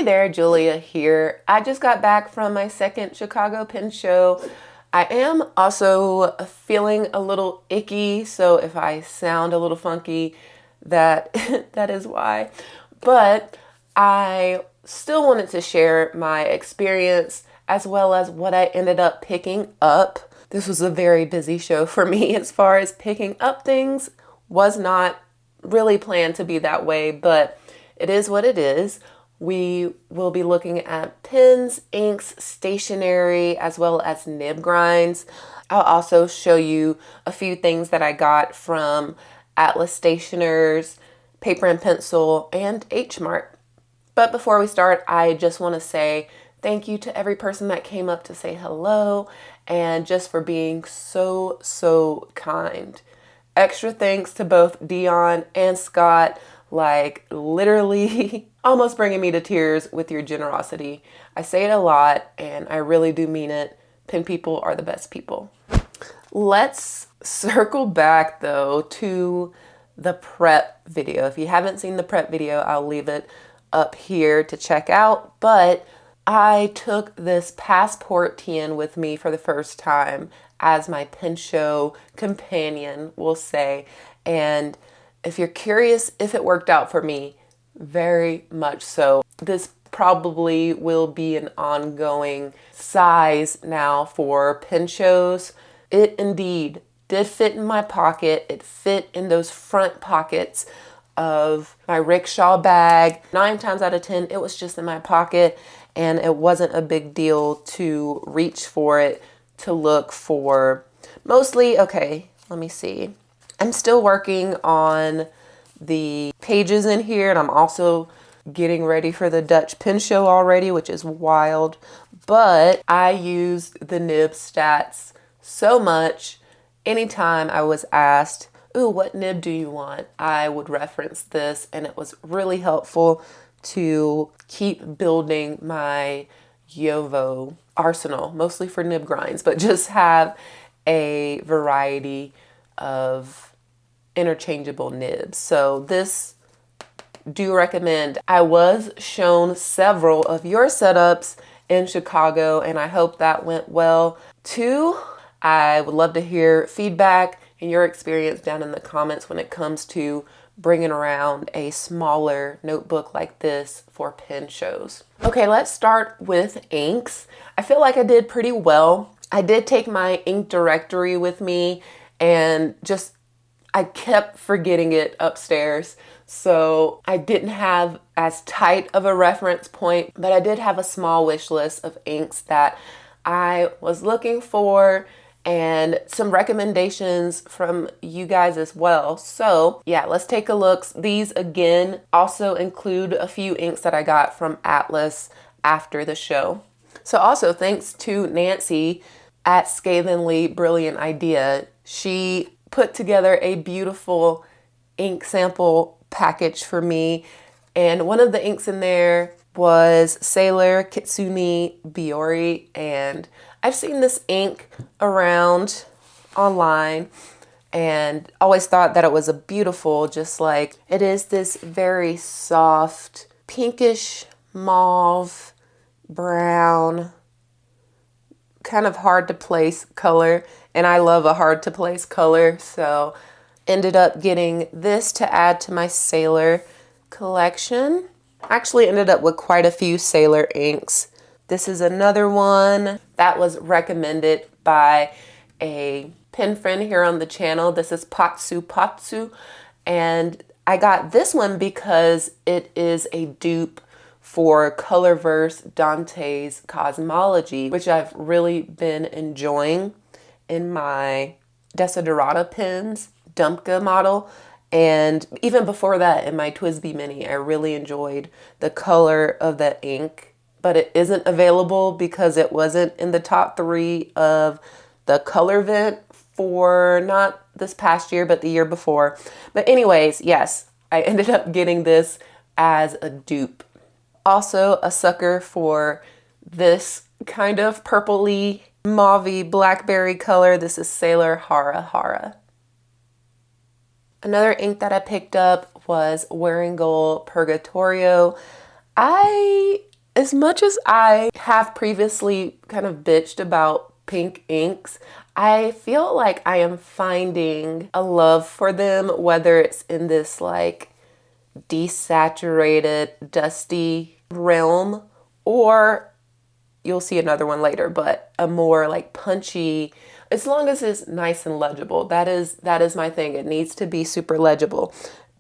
there, Julia here. I just got back from my second Chicago pen show. I am also feeling a little icky, so if I sound a little funky, that that is why. But I still wanted to share my experience as well as what I ended up picking up. This was a very busy show for me as far as picking up things. Was not really planned to be that way, but it is what it is. We will be looking at pens, inks, stationery, as well as nib grinds. I'll also show you a few things that I got from Atlas Stationers, Paper and Pencil, and H Mart. But before we start, I just want to say thank you to every person that came up to say hello and just for being so kind. Extra thanks to both Dion and Scott, like literally almost bringing me to tears with your generosity. I say it a lot and I really do mean it. Pen people are the best people. Let's circle back though to the prep video. If you haven't seen the prep video, I'll leave it up here to check out. But I took this Passport tin with me for the first time as my pen show companion, we'll say. And if you're curious if it worked out for me, very much so. This probably will be an ongoing size now for pen shows. It indeed did fit in my pocket. It fit in those front pockets of my rickshaw bag. 9 times out of 10, it was just in my pocket and it wasn't a big deal to reach for it to look for. Mostly, okay, let me see. I'm still working on the pages in here and I'm also getting ready for the Dutch pen show already, which is wild. But I used the nib stats so much. Anytime I was asked, ooh, what nib do you want? I would reference this and it was really helpful to keep building my Yovo arsenal, mostly for nib grinds, but just have a variety of interchangeable nibs. So this do recommend. I was shown several of your setups in Chicago and I hope that went well too. I would love to hear feedback and your experience down in the comments when it comes to bringing around a smaller notebook like this for pen shows. Okay, let's start with inks. I feel like I did pretty well. I did take my ink directory with me and I kept forgetting it upstairs. So I didn't have as tight of a reference point, but I did have a small wish list of inks that I was looking for and some recommendations from you guys as well. So yeah, let's take a look. These again also include a few inks that I got from Atlas after the show. So also thanks to Nancy at Scathingly Brilliant Idea. She put together a beautiful ink sample package for me. And one of the inks in there was Sailor Kitsune Biori, and I've seen this ink around online and always thought that it was a beautiful, just like it is this very soft pinkish mauve brown, kind of hard to place color, and I love a hard to place color, so ended up getting this to add to my Sailor collection. Actually ended up with quite a few Sailor inks. This is another one that was recommended by a pen friend here on the channel. This is Patsu, and I got this one because it is a dupe for Colorverse Dante's Cosmology, which I've really been enjoying in my Desiderata pens, Dumpka model. And even before that, in my TWSBI Mini, I really enjoyed the color of the ink, but it isn't available because it wasn't in the top 3 of the color vent for not this past year, but the year before. But anyways, yes, I ended up getting this as a dupe. Also a sucker for this kind of purpley, mauvey, blackberry color. This is Sailor Hara Hara. Another ink that I picked up was Waringol Purgatorio. I As much as I have previously kind of bitched about pink inks, I feel like I am finding a love for them, whether it's in this like desaturated, dusty realm, or you'll see another one later, but a more like punchy, as long as it's nice and legible. That is my thing. It needs to be super legible.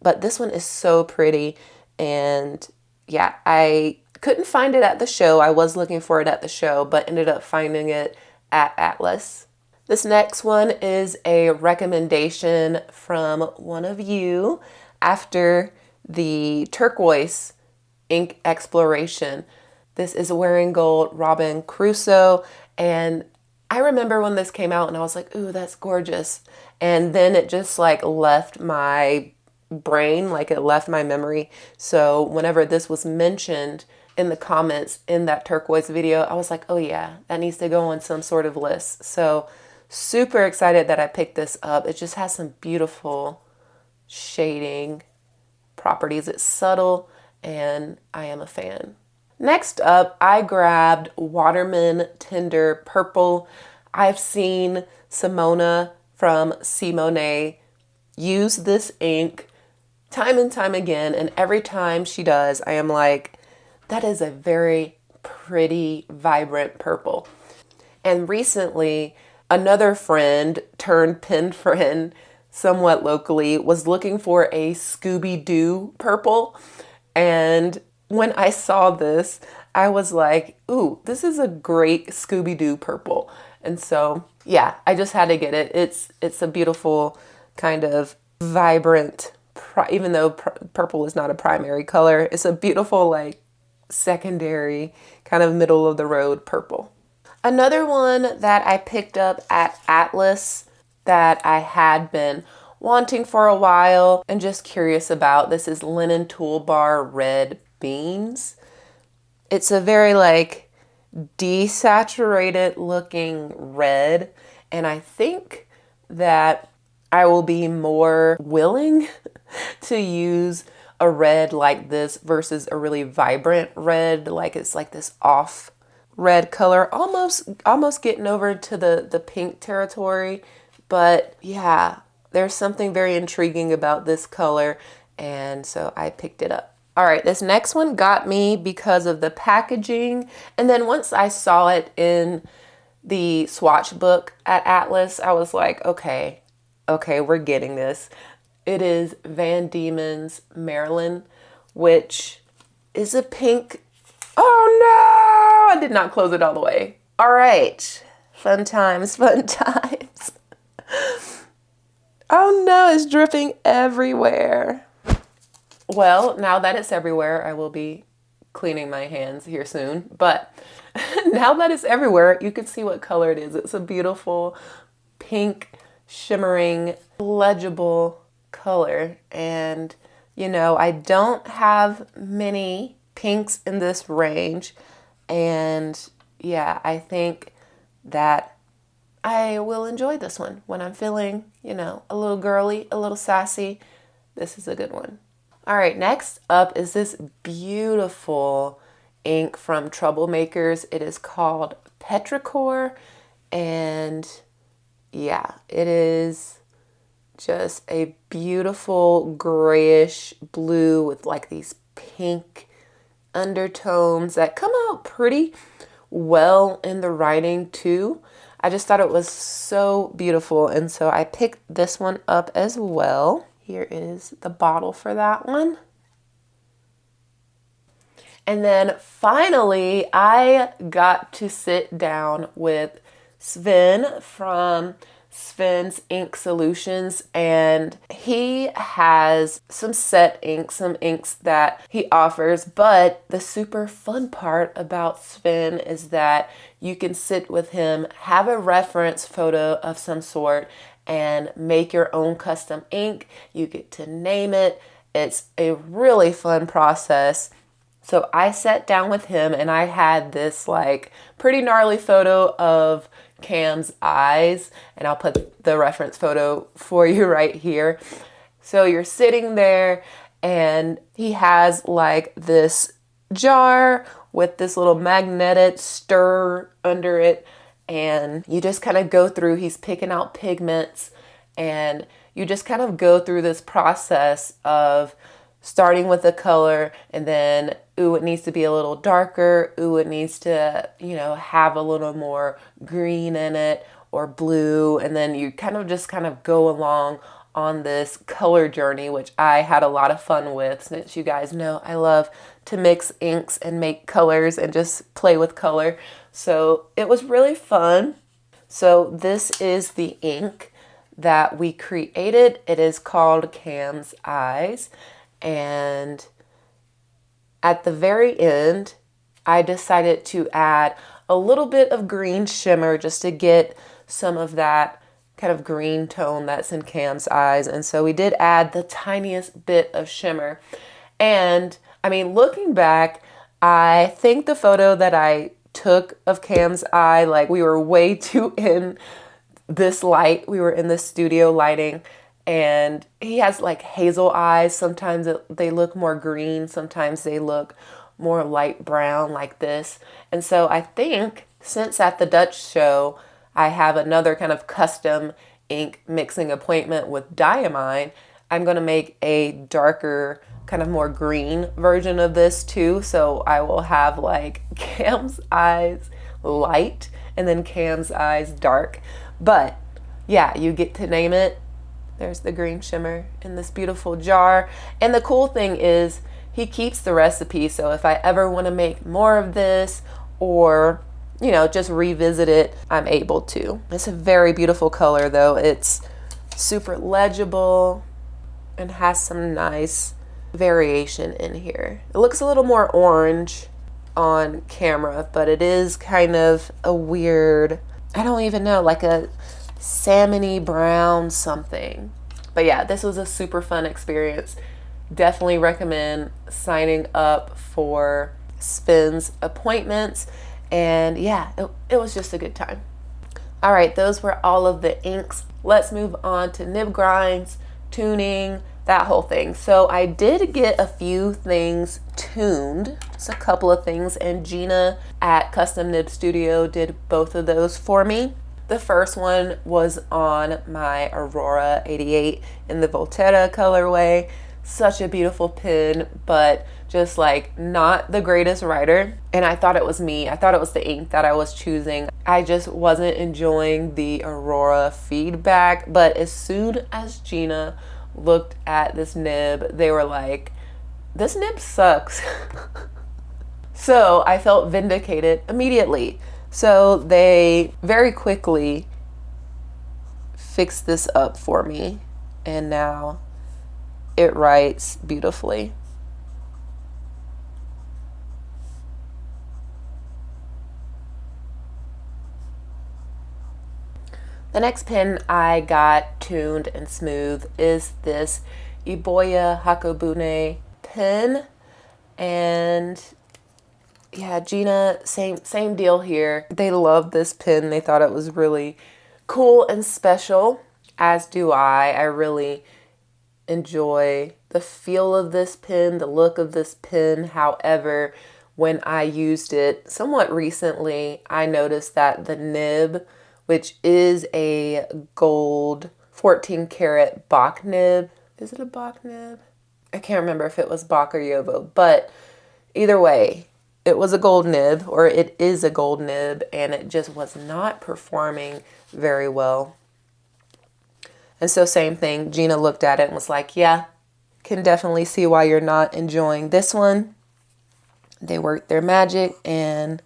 But this one is so pretty, and yeah, I couldn't find it at the show. I was looking for it at the show, but ended up finding it at Atlas. This next one is a recommendation from one of you after the turquoise ink exploration. This is Wearing Gold Robin Crusoe, and I remember when this came out and I was like, ooh, that's gorgeous. And then it just like left my brain, like it left my memory. So whenever this was mentioned in the comments in that turquoise video, I was like, oh yeah, that needs to go on some sort of list. So super excited that I picked this up. It just has some beautiful shading properties. It's subtle and I am a fan. Next up, I grabbed Waterman Tender Purple. I've seen Simona from Simone use this ink time and time again, and every time she does, I am like, that is a very pretty, vibrant purple. And recently, another friend turned pen friend, somewhat locally, was looking for a Scooby-Doo purple. And when I saw this, I was like, ooh, this is a great Scooby-Doo purple. And so, yeah, I just had to get it. It's a beautiful kind of vibrant, even though purple is not a primary color, it's a beautiful like secondary kind of middle of the road purple. Another one that I picked up at Atlas that I had been wanting for a while and just curious about, this is Linen Toolbar Red Beans. It's a very like desaturated looking red, and I think that I will be more willing to use a red like this versus a really vibrant red, like it's like this off red color, almost getting over to the pink territory. But yeah, there's something very intriguing about this color, and so I picked it up. All right, this next one got me because of the packaging, and then once I saw it in the swatch book at Atlas, I was like, okay, we're getting this. It is Van Diemen's Maryland, which is a pink. Oh no, I did not close it all the way. All right, fun times, fun times. Oh no, it's dripping everywhere. Well, now that it's everywhere, I will be cleaning my hands here soon. But now that it's everywhere, you can see what color it is. It's a beautiful pink, shimmering, legible color. And, you know, I don't have many pinks in this range. And yeah, I think that I will enjoy this one when I'm feeling, you know, a little girly, a little sassy. This is a good one. All right, next up is this beautiful ink from Troublemakers. It is called Petrichor, and yeah, it is just a beautiful grayish blue with like these pink undertones that come out pretty well in the writing too. I just thought it was so beautiful, and so I picked this one up as well. Here is the bottle for that one. And then finally, I got to sit down with Sven from Sven's Ink Solutions, and he has some set inks, some inks that he offers, but the super fun part about Sven is that you can sit with him, have a reference photo of some sort, and make your own custom ink. You get to name it. It's a really fun process. So I sat down with him and I had this like pretty gnarly photo of Cam's eyes, and I'll put the reference photo for you right here. So you're sitting there and he has like this jar with this little magnetic stir under it, and you just kind of go through, he's picking out pigments, and you just kind of go through this process of starting with a color, and then, ooh, it needs to be a little darker, ooh, it needs to, have a little more green in it or blue, and then you just go along on this color journey, which I had a lot of fun with, since you guys know I love to mix inks and make colors and just play with color. So it was really fun. So this is the ink that we created. It is called Cam's Eyes. And at the very end, I decided to add a little bit of green shimmer just to get some of that kind of green tone that's in Cam's Eyes. And so we did add the tiniest bit of shimmer. And I mean, looking back, I think the photo that I took of Cam's eye, like we were way too in this light. We were in the studio lighting, and he has like hazel eyes. Sometimes they look more green. Sometimes they look more light brown like this. And so I think since at the Dutch show, I have another kind of custom ink mixing appointment with Diamine, I'm going to make a darker, kind of more green version of this too. So I will have like Cam's Eyes light and then Cam's Eyes dark. But yeah, you get to name it. There's the green shimmer in this beautiful jar. And the cool thing is he keeps the recipe. So if I ever want to make more of this or, just revisit it, I'm able to. It's a very beautiful color though. It's super legible and has some nice variation in here. It looks a little more orange on camera, but it is kind of a weird, I don't even know, like a salmony brown something. But yeah, this was a super fun experience. Definitely recommend signing up for Spin's appointments. And yeah, it was just a good time. All right, those were all of the inks. Let's move on to nib grinds, tuning, that whole thing. So I did get a few things tuned, just a couple of things, and Gina at Custom Nib Studio did both of those for me. The first one was on my Aurora 88 in the Volterra colorway. Such a beautiful pin, but just like not the greatest writer. And I thought it was me. I thought it was the ink that I was choosing. I just wasn't enjoying the Aurora feedback. But as soon as Gina looked at this nib, they were like, this nib sucks. So I felt vindicated immediately. So they very quickly fixed this up for me, and now it writes beautifully. The next pen I got tuned and smooth is this Iboya Hakobune pen, and yeah, Gina, same deal here. They loved this pen. They thought it was really cool and special, as do I. I really enjoy the feel of this pen, the look of this pen. However, when I used it somewhat recently, I noticed that the nib, which is a gold 14 karat Bach nib. Is it a Bach nib? I can't remember if it was Bach or Yovo, but either way, it was a gold nib, or it is a gold nib, and it just was not performing very well. And so same thing, Gina looked at it and was like, yeah, can definitely see why you're not enjoying this one. They worked their magic, and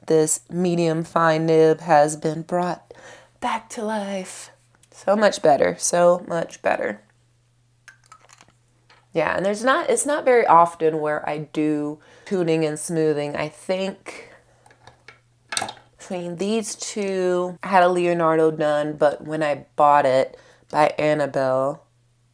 this medium fine nib has been brought back to life. So much better, so much better. Yeah, and it's not very often where I do tuning and smoothing. I think between these two, I had a Leonardo done, but when I bought it by Annabelle,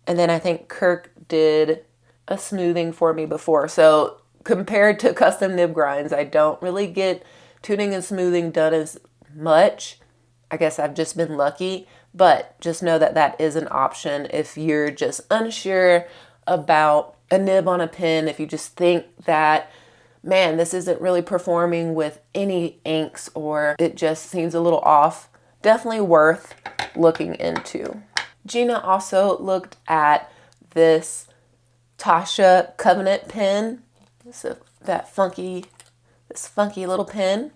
and then I think Kirk did a smoothing for me before. So compared to custom nib grinds, I don't really get tuning and smoothing done as much. I guess I've just been lucky, but just know that that is an option if you're just unsure about a nib on a pen, if you just think that man, this isn't really performing with any inks, or it just seems a little off. Definitely worth looking into. Gina also looked at this Tasha Covenant pen. So this funky little pen.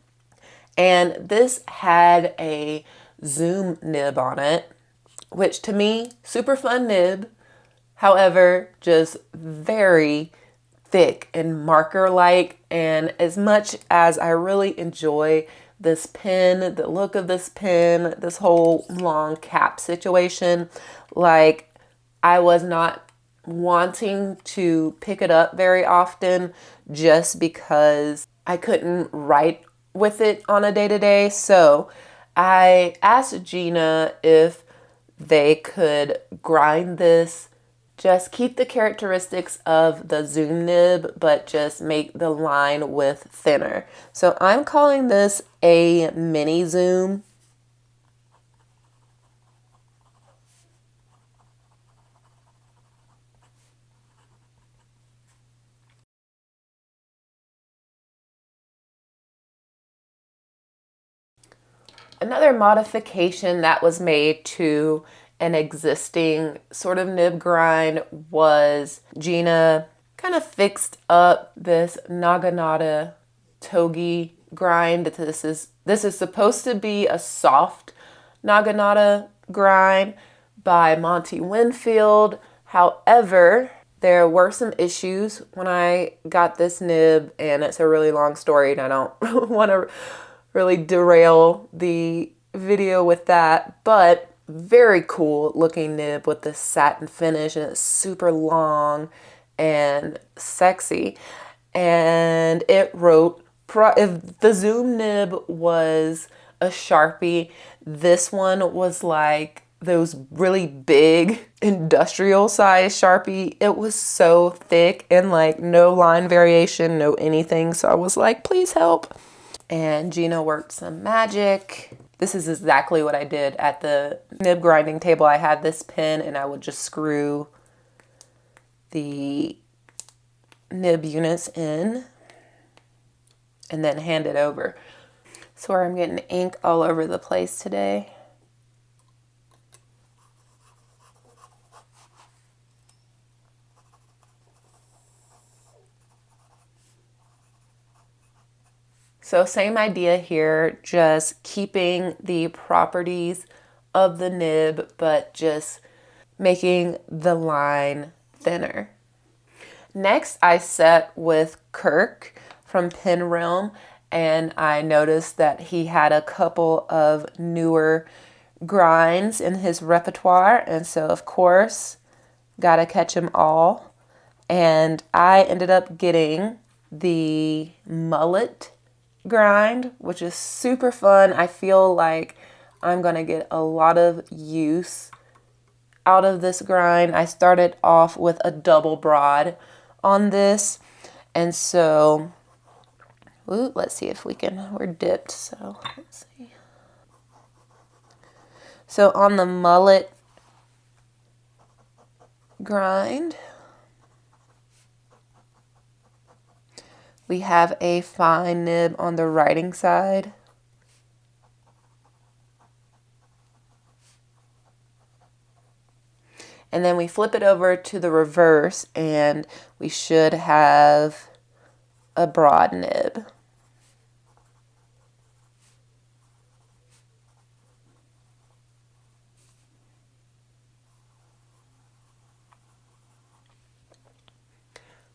And this had a zoom nib on it, which to me, super fun nib. However, just very thick and marker-like. And as much as I really enjoy this pen, the look of this pen, this whole long cap situation, like, I was not wanting to pick it up very often just because I couldn't write with it on a day-to-day. So I asked Gina if they could grind this, just keep the characteristics of the zoom nib, but just make the line width thinner. So I'm calling this a mini zoom. Another modification that was made to an existing sort of nib grind was Gina kind of fixed up this Naginata Togi grind. This is supposed to be a soft Naginata grind by Monty Winfield. However, there were some issues when I got this nib, and it's a really long story, and I don't want to really derail the video with that, but very cool looking nib with this satin finish, and it's super long and sexy. And it wrote, if the zoom nib was a Sharpie, this one was like those really big industrial size Sharpie. It was so thick and like no line variation, no anything. So I was like, please help. And Gina worked some magic. This is exactly what I did at the nib grinding table. I had this pen and I would just screw the nib units in and then hand it over. Sorry, I'm getting ink all over the place today. So same idea here, just keeping the properties of the nib, but just making the line thinner. Next, I set with Kirk from Pen Realm, and I noticed that he had a couple of newer grinds in his repertoire, and so of course, gotta catch them all. And I ended up getting the mullet grind, which is super fun. I feel like I'm gonna get a lot of use out of this grind. I started off with a double broad on this, and so let's see if we can, we're dipped, so let's see. So on the mullet grind, we have a fine nib on the writing side. And then we flip it over to the reverse and we should have a broad nib.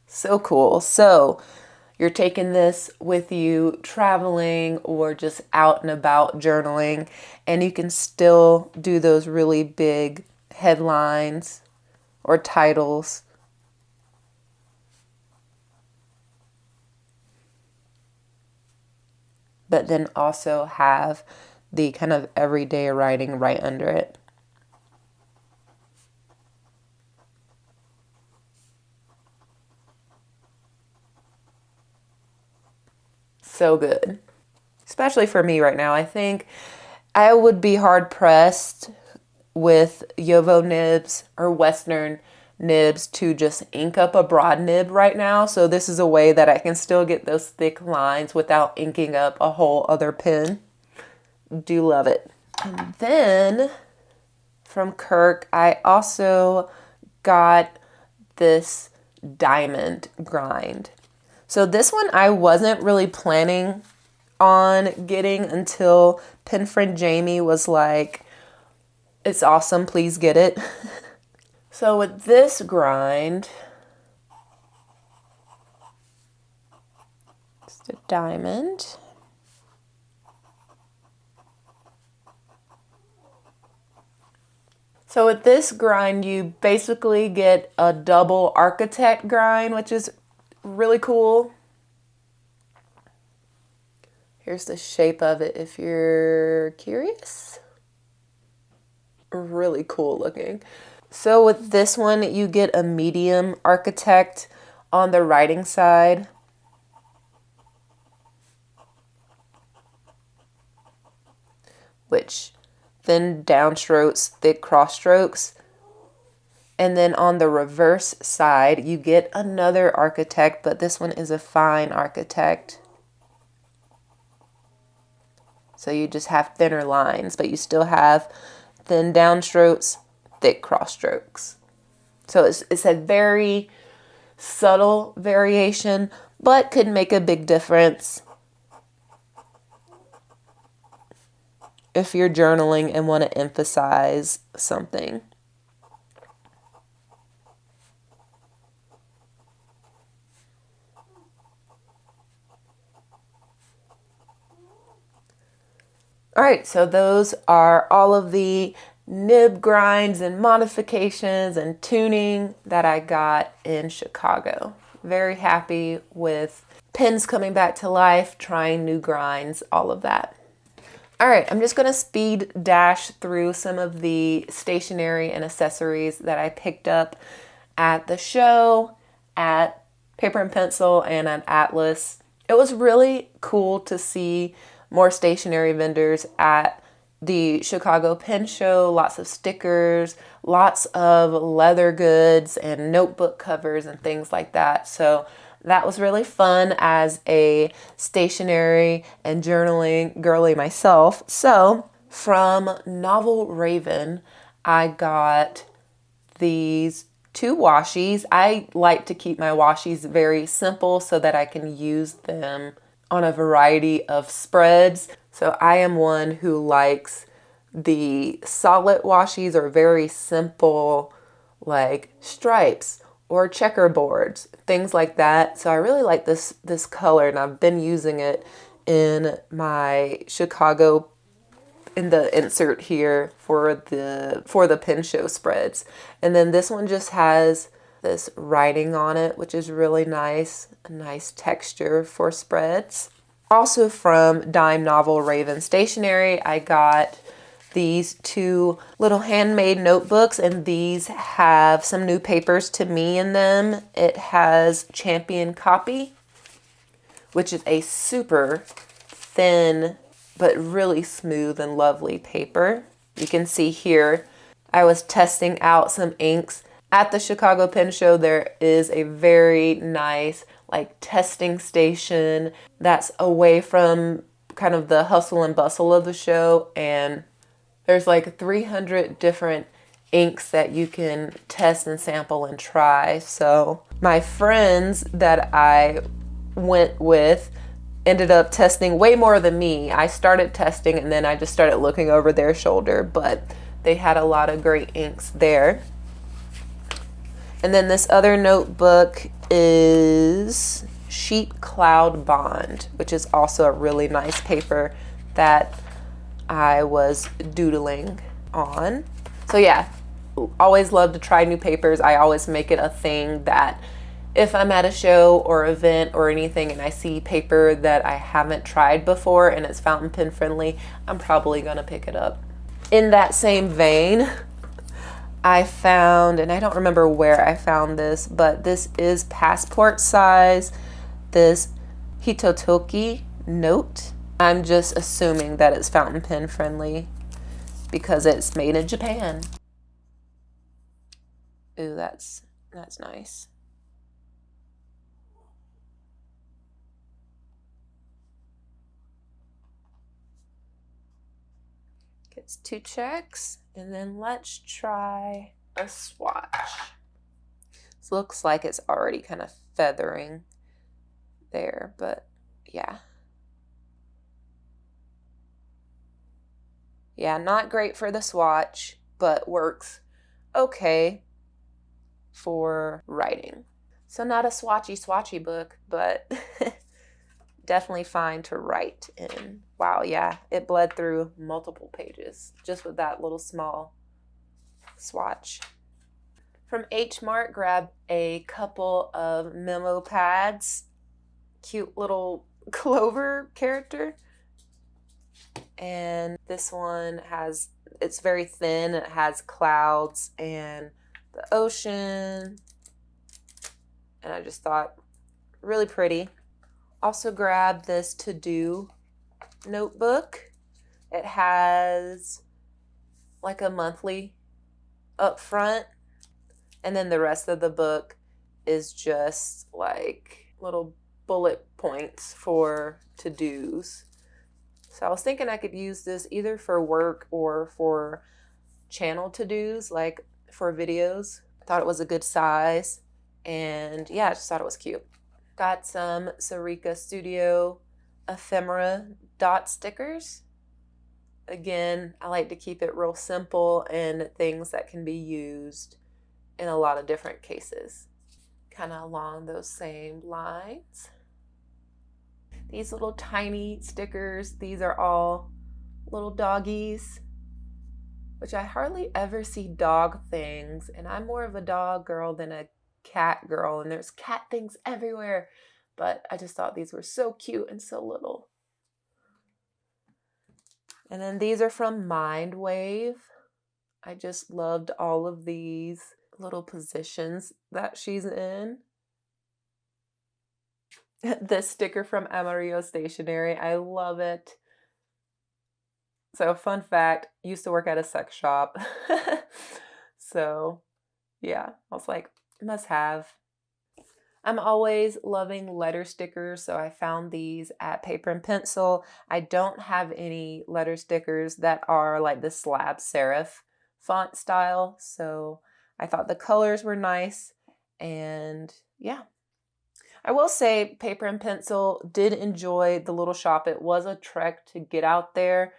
So cool. So you're taking this with you traveling or just out and about journaling, and you can still do those really big headlines or titles. But then also have the kind of everyday writing right under it. So good. Especially for me right now. I think I would be hard pressed with Yovo nibs or Western nibs to just ink up a broad nib right now. So this is a way that I can still get those thick lines without inking up a whole other pen. Do love it. And then from Kirk, I also got this diamond grind. So this one I wasn't really planning on getting until pen friend Jamie was like, it's awesome, please get it. So with this grind, just a diamond. So with this grind, you basically get a double architect grind, which is really cool. Here's the shape of it if you're curious. Really cool looking. So with this one, you get a medium architect on the writing side. Which thin downstrokes, thick cross strokes. And then on the reverse side, you get another architect, but this one is a fine architect. So you just have thinner lines, but you still have thin downstrokes, thick cross strokes. So it's a very subtle variation, but could make a big difference if you're journaling and want to emphasize something. All right, so those are all of the nib grinds and modifications and tuning that I got in Chicago. Very happy with pens coming back to life, trying new grinds, all of that. All right, I'm just gonna speed dash through some of the stationery and accessories that I picked up at the show, at Paper and Pencil, and at Atlas. It was really cool to see more stationery vendors at the Chicago Pen Show, lots of stickers, lots of leather goods and notebook covers and things like that. So that was really fun as a stationery and journaling girly myself. So from Novel Raven, I got these 2 washies. I like to keep my washies very simple so that I can use them on a variety of spreads. So I am one who likes the solid washies or very simple, like stripes or checkerboards, things like that. So I really like this color, and I've been using it in my Chicago, in the insert here for the pen show spreads. And then this one just has this writing on it, which is really nice, a nice texture for spreads. Also from Dime Novel Raven Stationery, I got these 2 little handmade notebooks, and these have some new papers to me in them. It has Champion Copy, which is a super thin but really smooth and lovely paper. You can see here, I was testing out some inks. At the Chicago Pen Show, there is a very nice like testing station that's away from kind of the hustle and bustle of the show, and there's like 300 different inks that you can test and sample and try. So my friends that I went with ended up testing way more than me. I started testing and then I just started looking over their shoulder, but they had a lot of great inks there. And then this other notebook is Sheep Cloud Bond, which is also a really nice paper that I was doodling on. So yeah, always love to try new papers. I always make it a thing that if I'm at a show or event or anything and I see paper that I haven't tried before and it's fountain pen friendly, I'm probably gonna pick it up. In that same vein, I found, and I don't remember where I found this, but this is passport size, this Hitotoki note. I'm just assuming that it's fountain pen friendly because it's made in Japan. Ooh, that's That's nice. Gets 2 checks, and then let's try a swatch. This looks like it's already kind of feathering there, but yeah. Yeah, not great for the swatch, but works okay for writing. So not a swatchy book, but definitely fine to write in. Wow, yeah, it bled through multiple pages just with that little small swatch. From H Mart, grab a couple of memo pads. Cute little clover character. And this one has, it's very thin. It has clouds and the ocean. And I just thought, really pretty. Also grabbed this to-do notebook. It has like a monthly up front, and then the rest of the book is just like little bullet points for to-dos. So I was thinking I could use this either for work or for channel to-dos, like for videos. Thought it was a good size, and yeah, I just thought it was cute. Got some Sarika Studio ephemera dot stickers. Again, I like to keep it real simple and things that can be used in a lot of different cases. Kind of along those same lines. These little tiny stickers, these are all little doggies, which I hardly ever see dog things, and I'm more of a dog girl than a cat girl, and there's cat things everywhere, but I just thought these were so cute and so little. And then these are from Mindwave. I just loved all of these little positions that she's in. This sticker from Amarillo Stationery, I love it. So fun fact, used to work at a sex shop. So yeah, I was like, must have. I'm always loving letter stickers, so I found these at Paper and Pencil. I don't have any letter stickers that are like the slab serif font style, so I thought the colors were nice, and yeah. I will say Paper and Pencil did enjoy the little shop. It was a trek to get out there,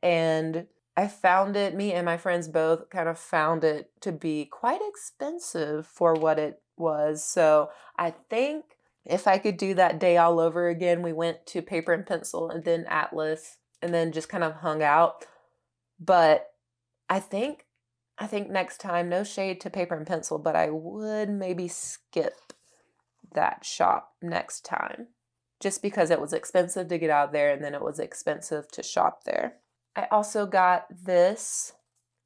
and I found it, me and my friends both kind of found it to be quite expensive for what it was. So I think if I could do that day all over again, we went to Paper and Pencil and then Atlas and then just kind of hung out. But I think next time, no shade to Paper and Pencil, but I would maybe skip that shop next time just because it was expensive to get out there and then it was expensive to shop there. I also got this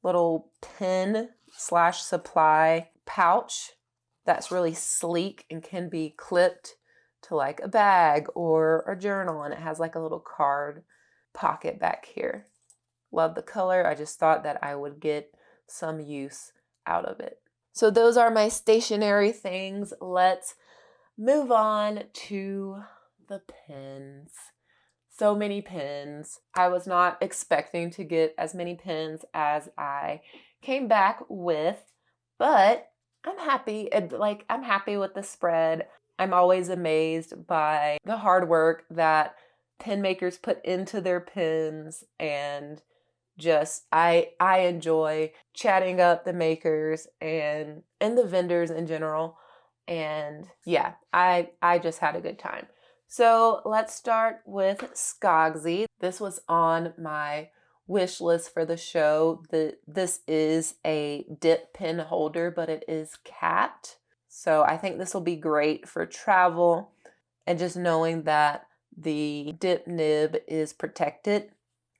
little pen / supply pouch that's really sleek and can be clipped to like a bag or a journal, and it has like a little card pocket back here. Love the color. I just thought that I would get some use out of it. So those are my stationery things. Let's move on to the pens. So many pens. I was not expecting to get as many pens as I came back with, but I'm happy. I'm happy with the spread. I'm always amazed by the hard work that pen makers put into their pens, and just I enjoy chatting up the makers and the vendors in general. And yeah, I just had a good time. So let's start with Skogsy. This was on my wish list for the show. This is a dip pen holder, but it is capped. So I think this will be great for travel and just knowing that the dip nib is protected.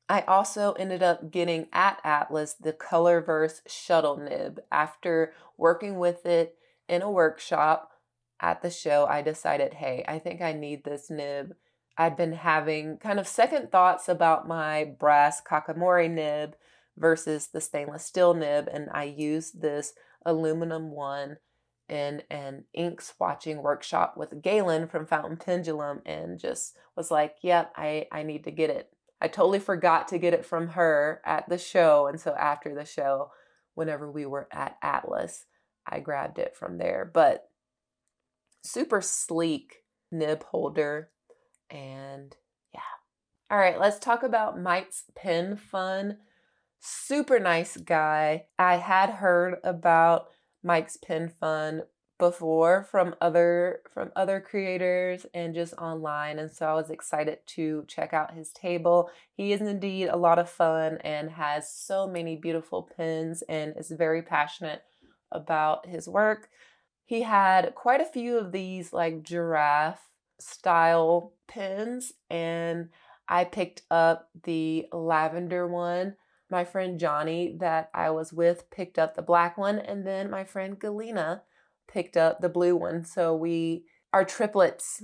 I also ended up getting at Atlas the Colorverse Shuttle Nib. After working with it in a workshop at the show, I decided, hey, I think I need this nib. I'd been having kind of second thoughts about my brass Kakamori nib versus the stainless steel nib, and I used this aluminum one in an ink swatching workshop with Galen from Fountain Pendulum and just was like, yep, I need to get it. I totally forgot to get it from her at the show. And so after the show, whenever we were at Atlas, I grabbed it from there. But super sleek nib holder. And yeah. All right, let's talk about Mike's Pen Fun. Super nice guy. I had heard about Mike's Pen Fun before from other creators and just online, and so I was excited to check out his table. He is indeed a lot of fun and has so many beautiful pens and is very passionate about his work. He had quite a few of these like giraffe style pens, and I picked up the lavender one. My friend Johnny that I was with picked up the black one, and then my friend Galena picked up the blue one. So we are triplets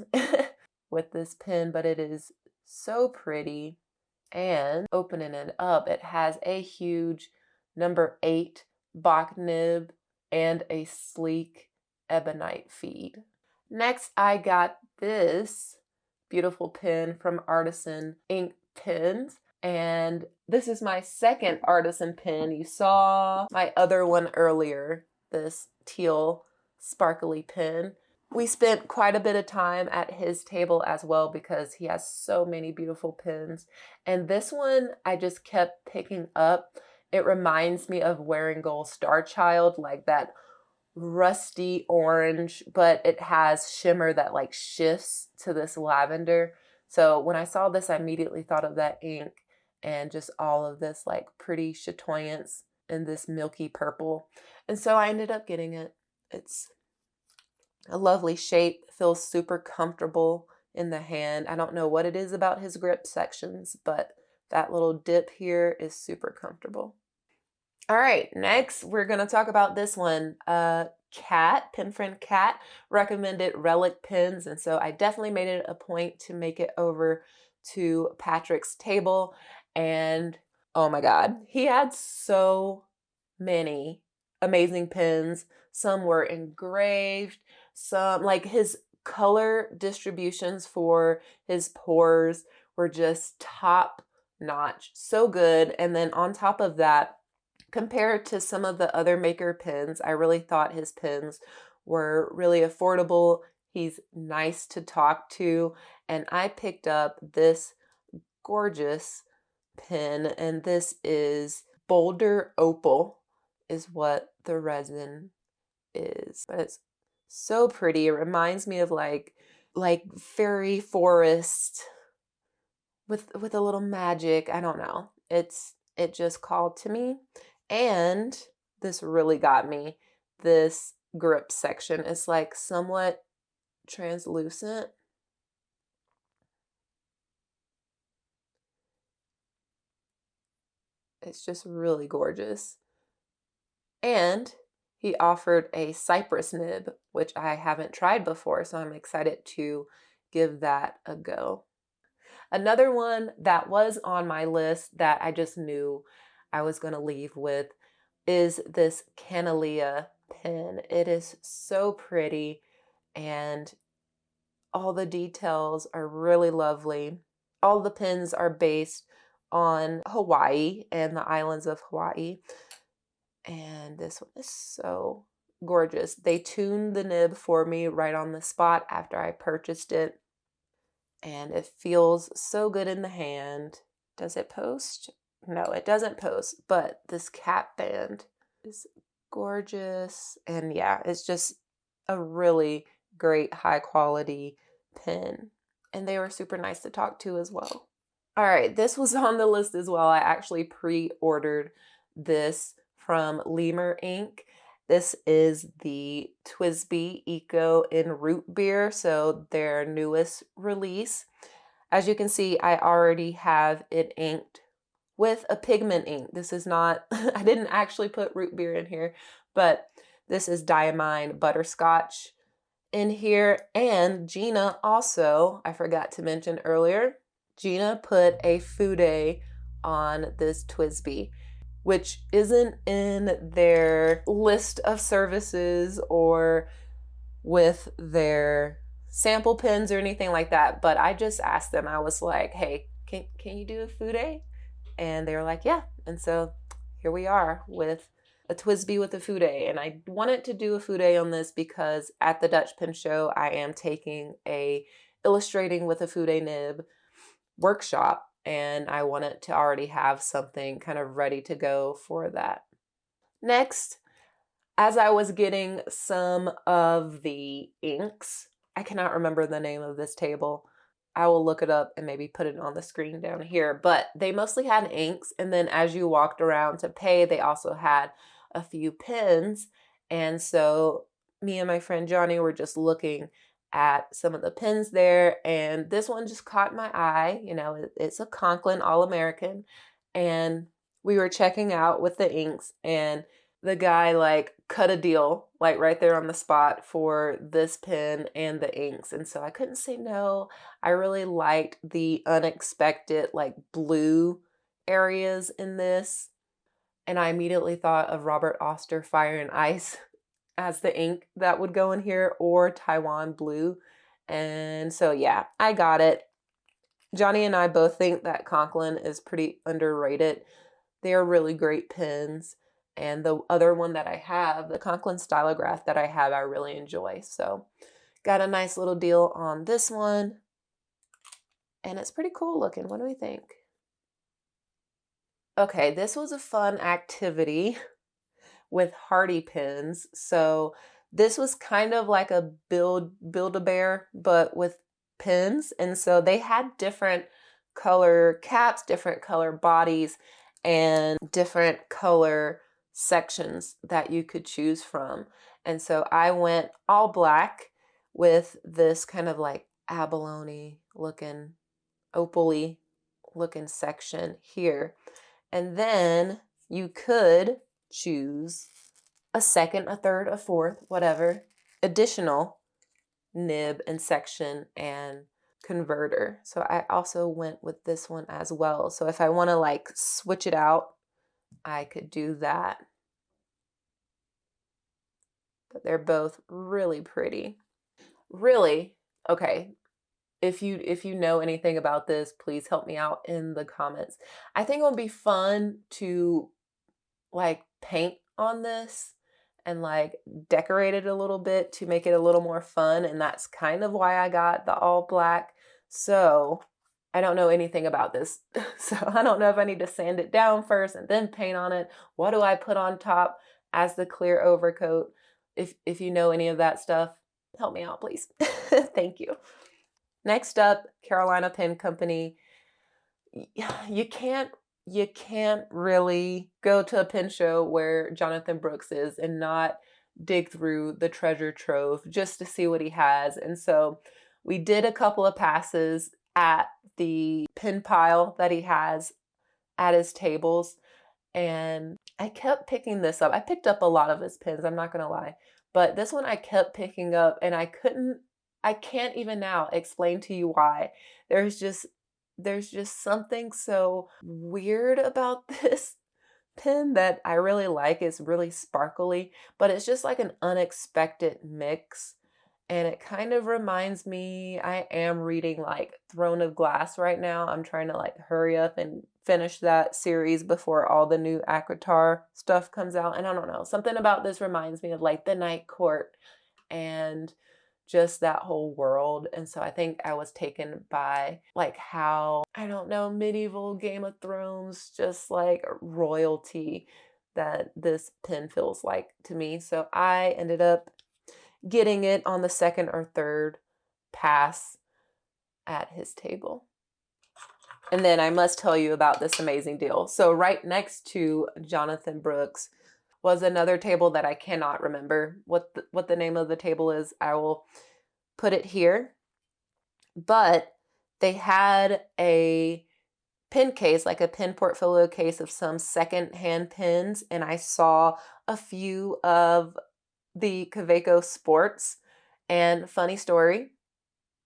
with this pen, but it is so pretty. And opening it up, it has a huge number 8 Bach nib and a sleek ebonite feed. Next, I got this beautiful pen from Artisan Ink Pens. And this is my second Artisan pen. You saw my other one earlier, this teal sparkly pen. We spent quite a bit of time at his table as well because he has so many beautiful pens. And this one I just kept picking up. It reminds me of Wearing Gold Star Child, like that rusty orange, but it has shimmer that like shifts to this lavender. So when I saw this, I immediately thought of that ink and just all of this like pretty chatoyance in this milky purple. And so I ended up getting it. It's a lovely shape, feels super comfortable in the hand. I don't know what it is about his grip sections, but that little dip here is super comfortable. All right, next we're going to talk about this one. Kat, pen friend Kat, recommended Relic pens, and so I definitely made it a point to make it over to Patrick's table. And oh my God, he had so many amazing pens. Some were engraved, some like his color distributions for his pours were just top notch, so good. And then on top of that, compared to some of the other maker pens, I really thought his pens were really affordable. He's nice to talk to. And I picked up this gorgeous pen, and this is Boulder Opal is what the resin is. But it's so pretty. It reminds me of like fairy forest with a little magic. I don't know. It just called to me. And this really got me. This grip section is like somewhat translucent. It's just really gorgeous. And he offered a cypress nib, which I haven't tried before, so I'm excited to give that a go. Another one that was on my list that I just knew I was going to leave with is this Canalia pen. It is so pretty and all the details are really lovely. All the pens are based on Hawaii and the islands of Hawaii. And this one is so gorgeous. They tuned the nib for me right on the spot after I purchased it. And it feels so good in the hand. Does it post? No, it doesn't post, but this cap band is gorgeous. And yeah, it's just a really great high quality pen. And they were super nice to talk to as well. All right, this was on the list as well. I actually pre-ordered this from Lemur Ink. This is the Twisby Eco in Root Beer, so their newest release. As you can see, I already have it inked with a pigment ink. This is not, I didn't actually put root beer in here, but this is Diamine Butterscotch in here. And Gina also, I forgot to mention earlier, Gina put a Fude on this Twisby, which isn't in their list of services or with their sample pins or anything like that, but I just asked them. I was like, hey, can you do a fude? And they were like, yeah. And so here we are with a TWSBI with a fude. And I wanted to do a fude on this because at the Dutch Pen Show, I am taking a illustrating with a fude nib workshop, and I wanted to already have something kind of ready to go for that. Next, as I was getting some of the inks, I cannot remember the name of this table. I will look it up and maybe put it on the screen down here, but they mostly had inks. And then as you walked around to pay, they also had a few pens. And so me and my friend Johnny were just looking at some of the pens there. And this one just caught my eye. You know, it's a Conklin All-American. And we were checking out with the inks, and the guy like cut a deal like right there on the spot for this pen and the inks. And so I couldn't say no. I really liked the unexpected like blue areas in this. And I immediately thought of Robert Oster Fire and Ice as the ink that would go in here, or Taiwan Blue. And so yeah, I got it. Johnny and I both think that Conklin is pretty underrated. They are really great pens. And the other one that I have, the Conklin Stylograph that I have, I really enjoy. So got a nice little deal on this one. And it's pretty cool looking. What do we think? Okay, this was a fun activity with Hardy pens. So this was kind of like a Build-A-Bear, but with pens. And so they had different color caps, different color bodies, and different color sections that you could choose from. And so I went all black with this kind of like abalone looking, opal-y looking section here. And then you could choose a second, a third, a fourth, whatever, additional nib and section and converter. So I also went with this one as well. So if I want to like switch it out, I could do that. But they're both really pretty. Really, okay. If you know anything about this, please help me out in the comments. I think it would be fun to like paint on this and like decorate it a little bit to make it a little more fun. And that's kind of why I got the all black. So I don't know anything about this. So I don't know if I need to sand it down first and then paint on it. What do I put on top as the clear overcoat? If you know any of that stuff, help me out, please. Thank you. Next up, Carolina Pen Company. You can't really go to a pen show where Jonathan Brooks is and not dig through the treasure trove just to see what he has. And so we did a couple of passes at the pen pile that he has at his tables, and I kept picking this up. I picked up a lot of his pens, I'm not gonna lie, but this one I kept picking up, and I can't even now explain to you why. There's just something so weird about this pen that I really like. It's really sparkly, but it's just like an unexpected mix. And it kind of reminds me, I am reading like Throne of Glass right now. I'm trying to like hurry up and finish that series before all the new Aquitar stuff comes out. And I don't know, something about this reminds me of like the Night Court and just that whole world. And so I think I was taken by like how, I don't know, medieval Game of Thrones, just like royalty that this pen feels like to me. So I ended up getting it on the second or third pass at his table. And then I must tell you about this amazing deal. So right next to Jonathan Brooks was another table that I cannot remember what the name of the table is. I will put it here. But they had a pen case, like a pen portfolio case of some secondhand pens, and I saw a few of the Kaweco Sports. And funny story,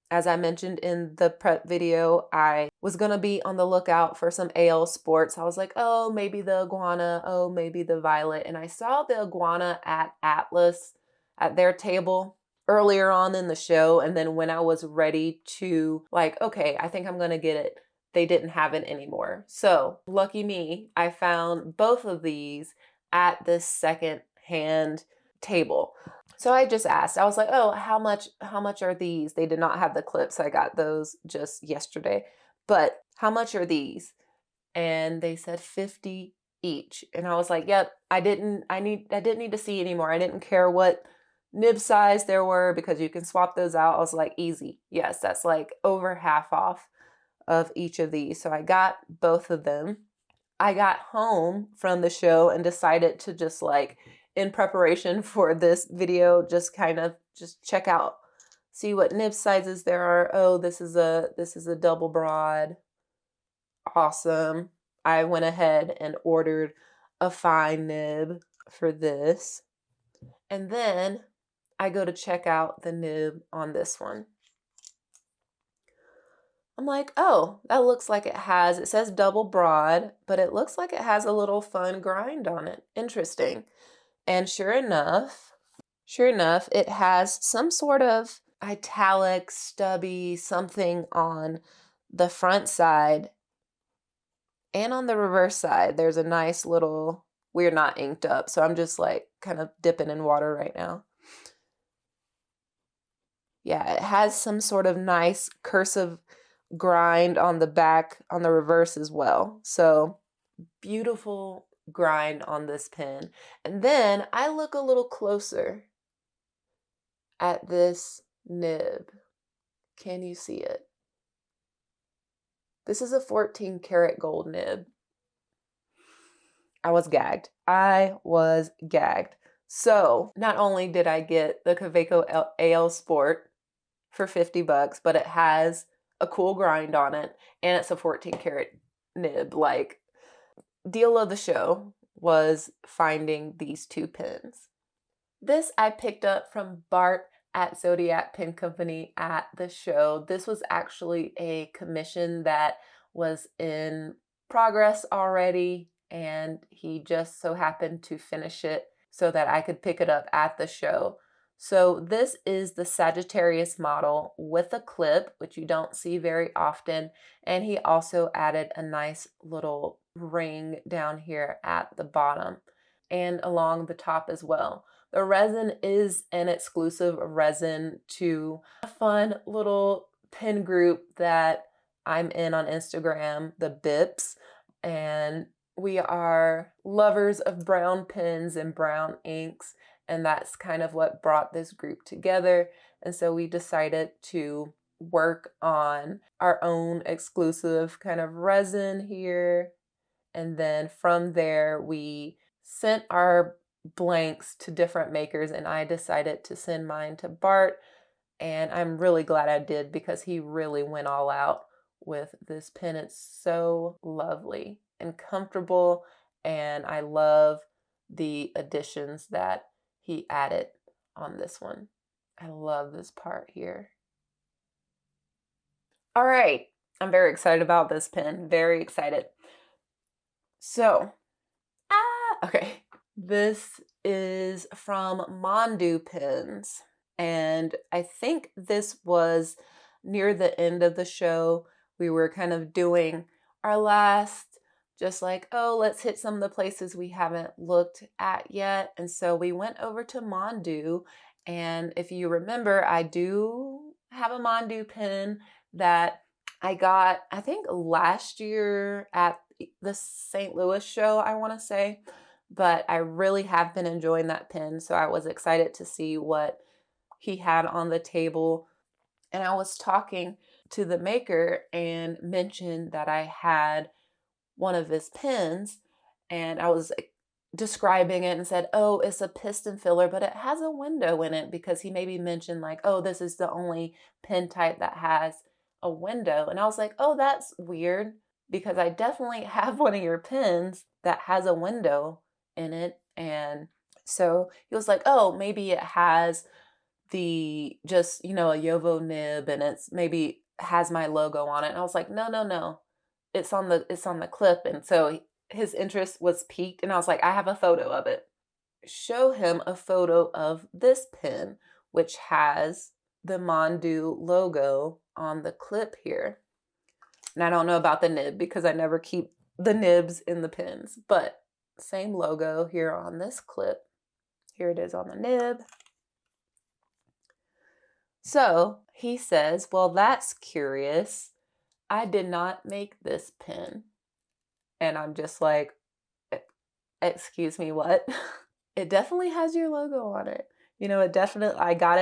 as I mentioned in the prep video, I was gonna be on the lookout for some AL Sports. I was like, oh, maybe the iguana, oh, maybe the violet. And I saw the iguana at Atlas at their table. earlier on in the show. And then when I was ready to like, okay, I think I'm going to get it, they didn't have it anymore. So lucky me, I found both of these at this second hand table. So I just asked, I was like, oh, how much are these? They did not have the clips. I got those just yesterday, but how much are these? And they said 50 each. And I was like, yep, I didn't need to see anymore. I didn't care what nib size there were because you can swap those out. I was like, easy. Yes, that's like over half off of each of these. So I got both of them. I got home from the show and decided to just like, in preparation for this video, just kind of just check out, see what nib sizes there are. Oh, this is a double broad. Awesome. I went ahead and ordered a fine nib for this. And then I go to check out the nib on this one. I'm like, oh, that looks like it says double broad, but it looks like it has a little fun grind on it. Interesting. And sure enough, it has some sort of italic, stubby something on the front side. And on the reverse side, there's a nice little, we're not inked up, so I'm just like kind of dipping in water right now. Yeah, it has some sort of nice cursive grind on the back, on the reverse as well. So beautiful grind on this pen. And then I look a little closer at this nib. Can you see it? This is a 14 karat gold nib. I was gagged. So not only did I get the Kaweco AL Sport for 50 bucks, but it has a cool grind on it and it's a 14 karat nib. Like, deal of the show was finding these two pens. This I picked up from Bart at Zodiac Pen Company at the show. This was actually a commission that was in progress already, and he just so happened to finish it so that I could pick it up at the show. So this is the Sagittarius model with a clip, which you don't see very often. And he also added a nice little ring down here at the bottom and along the top as well. The resin is an exclusive resin to a fun little pen group that I'm in on Instagram, the Bips, and we are lovers of brown pens and brown inks, and that's kind of what brought this group together. And so we decided to work on our own exclusive kind of resin here. And then from there, we sent our blanks to different makers, and I decided to send mine to Bart. And I'm really glad I did because he really went all out with this pen. It's so lovely and comfortable, and I love the additions that he added on this one. I love this part here. All right, I'm very excited about this pen, very excited. So, okay, this is from Mondu Pens, and I think this was near the end of the show. We were kind of doing our last, just like, oh, let's hit some of the places we haven't looked at yet. And so we went over to Mondu, and if you remember, I do have a Mondu pen that I got, I think last year at the St. Louis show, I want to say, but I really have been enjoying that pen. So I was excited to see what he had on the table. And I was talking to the maker and mentioned that I had one of his pens, and I was describing it and said, oh, it's a piston filler, but it has a window in it, because he maybe mentioned like, oh, this is the only pen type that has a window. And I was like, oh, that's weird, because I definitely have one of your pens that has a window in it. And so he was like, oh, maybe it has the just, you know, a Yovo nib, and it's maybe has my logo on it. And I was like, no. It's on the clip. And so his interest was piqued, and I was like, I have a photo of it. Show him a photo of this pen, which has the Mondu logo on the clip here. And I don't know about the nib because I never keep the nibs in the pins, but same logo here on this clip. Here it is on the nib. So he says, well, that's curious. I did not make this pin. And I'm just like, excuse me, what? It definitely has your logo on it. You know, it definitely, I got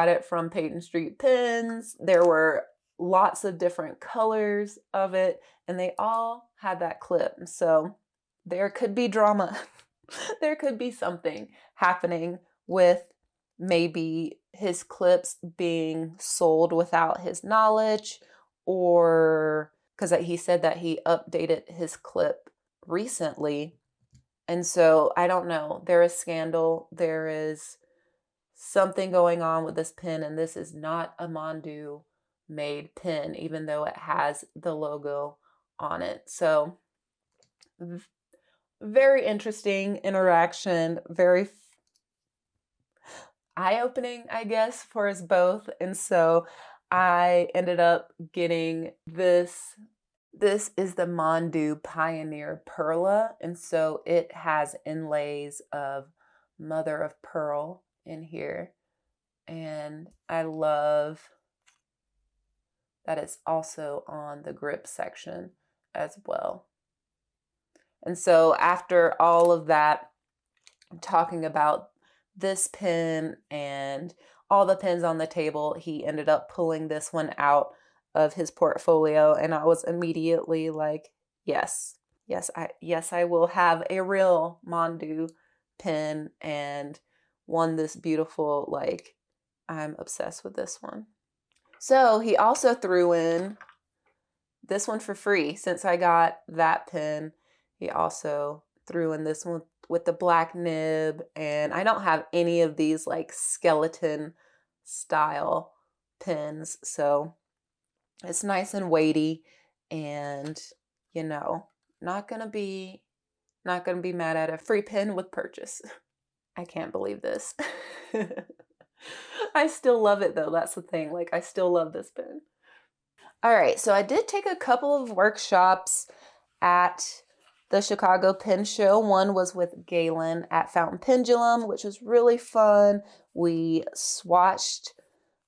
it from Peyton Street Pins. There were lots of different colors of it, and they all had that clip. So there could be drama. There could be something happening with maybe his clips being sold without his knowledge, or because he said that he updated his clip recently. And so I don't know. There is scandal. There is something going on with this pin, and this is not a Mondu made pin, even though it has the logo on it. So very interesting interaction, very eye-opening, I guess, for us both. And so I ended up getting this. This is the Mondu Pioneer Perla, and so it has inlays of mother of pearl in here. And I love that it's also on the grip section as well. And so after all of that, talking about this pin and all the pins on the table, he ended up pulling this one out of his portfolio, and I was immediately like, yes, I will have a real Mondu pin, and one this beautiful. Like, I'm obsessed with this one. So he also threw in this one for free. Since I got that pin, he also threw in this one with the black nib, and I don't have any of these like skeleton style pins, so it's nice and weighty, and you know, not gonna be mad at a free pin with purchase. I can't believe this. I still love it though. That's the thing. Like, I still love this pin. All right, so I did take a couple of workshops at the Chicago Pen Show. One was with Galen at Fountain Pendulum, which was really fun. We swatched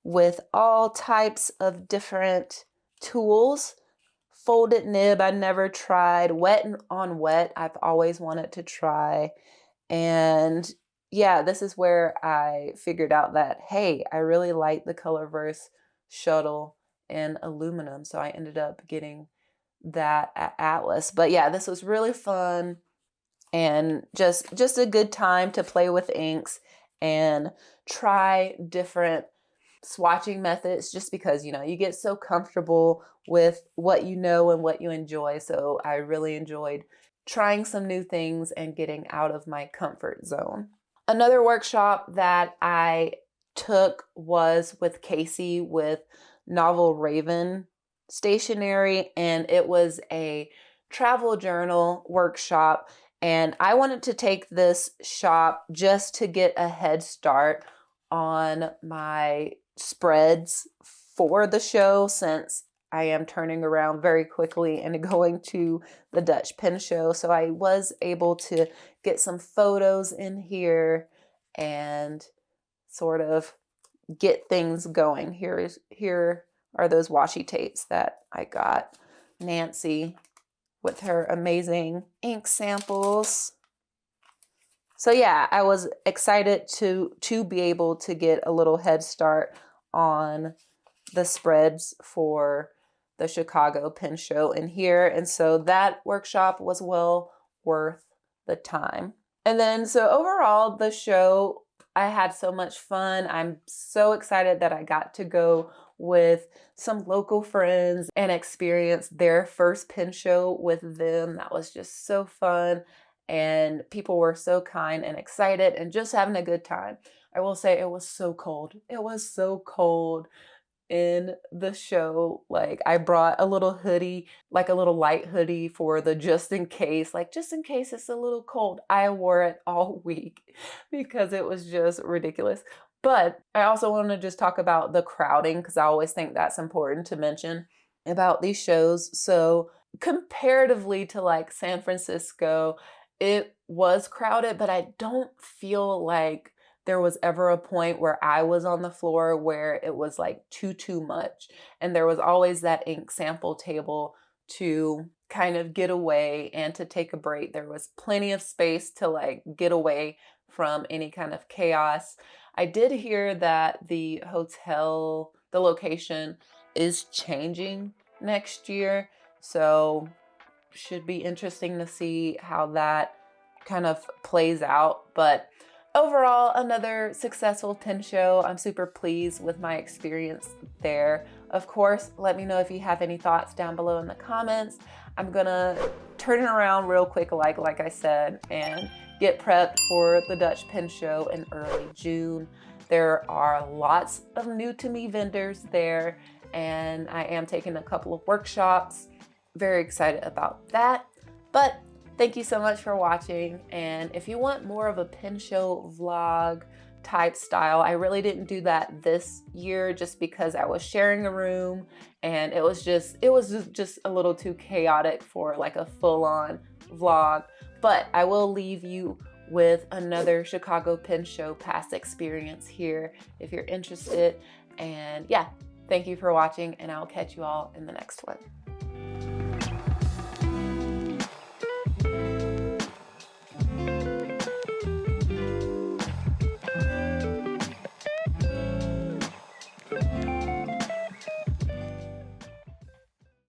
with all types of different tools. Folded nib, I never tried. Wet on wet, I've always wanted to try. And yeah, this is where I figured out that, hey, I really like the Colorverse shuttle in aluminum. So I ended up getting that at Atlas. But yeah, this was really fun, and just a good time to play with inks and try different swatching methods, just because, you know, you get so comfortable with what you know and what you enjoy. So I really enjoyed trying some new things and getting out of my comfort zone. Another workshop that I took was with Casey with Novel Raven Stationery, and it was a travel journal workshop. And I wanted to take this shop just to get a head start on my spreads for the show, since I am turning around very quickly and going to the Dutch Pen Show. So I was able to get some photos in here and sort of get things going. Here are those washi tapes that I got Nancy with her amazing ink samples. So yeah, I was excited to be able to get a little head start on the spreads for the Chicago Pen Show in here. And so that workshop was well worth the time. And then so overall, the show, I had so much fun. I'm so excited that I got to go with some local friends and experience their first pen show with them. That was just so fun. And people were so kind and excited and just having a good time. I will say it was so cold. It was so cold in the show. Like, I brought a little hoodie, like a little light hoodie for the just in case it's a little cold. I wore it all week because it was just ridiculous. But I also want to just talk about the crowding, because I always think that's important to mention about these shows. So comparatively to like San Francisco, it was crowded, but I don't feel like there was ever a point where I was on the floor where it was like too much. And there was always that ink sample table to kind of get away and to take a break. There was plenty of space to like get away from any kind of chaos. I did hear that the hotel, the location is changing next year. So should be interesting to see how that kind of plays out. But overall, another successful pen show. I'm super pleased with my experience there. Of course, let me know if you have any thoughts down below in the comments. I'm gonna turn it around real quick, like I said, and get prepped for the Dutch Pen Show in early June. There are lots of new to me vendors there, and I am taking a couple of workshops. Very excited about that. But thank you so much for watching. And if you want more of a pen show vlog type style, I really didn't do that this year just because I was sharing a room and it was just a little too chaotic for like a full-on vlog. But I will leave you with another Chicago Pen Show past experience here if you're interested. And yeah, thank you for watching, and I'll catch you all in the next one.